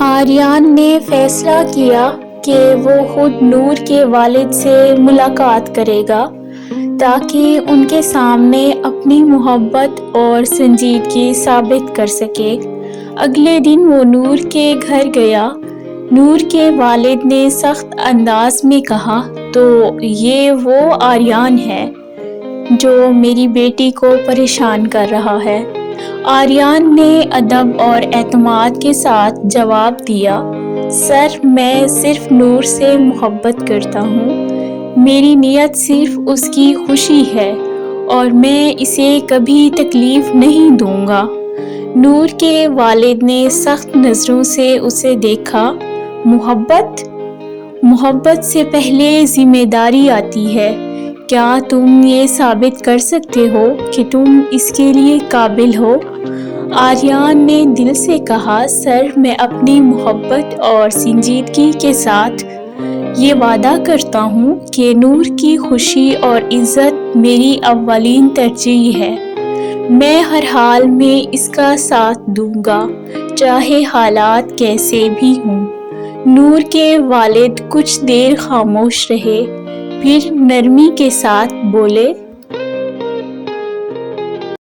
آریان نے فیصلہ کیا کہ وہ خود نور کے والد سے ملاقات کرے گا تاکہ ان کے سامنے اپنی محبت اور سنجیدگی ثابت کر سکے۔ اگلے دن وہ نور کے گھر گیا۔ نور کے والد نے سخت انداز میں کہا، تو یہ وہ آریان ہے جو میری بیٹی کو پریشان کر رہا ہے۔ آریان نے ادب اور اعتماد کے ساتھ جواب دیا، سر، میں صرف نور سے محبت کرتا ہوں۔ میری نیت صرف اس کی خوشی ہے اور میں اسے کبھی تکلیف نہیں دوں گا۔ نور کے والد نے سخت نظروں سے اسے دیکھا۔ محبت سے پہلے ذمہ داری آتی ہے۔ کیا تم یہ ثابت کر سکتے ہو کہ تم اس کے لیے قابل ہو؟ آریان نے دل سے کہا، سر، میں اپنی محبت اور سنجیدگی کے ساتھ یہ وعدہ کرتا ہوں کہ نور کی خوشی اور عزت میری اولین ترجیح ہے۔ میں ہر حال میں اس کا ساتھ دوں گا، چاہے حالات کیسے بھی ہوں۔ نور کے والد کچھ دیر خاموش رہے، پھر نرمی کے ساتھ بولے،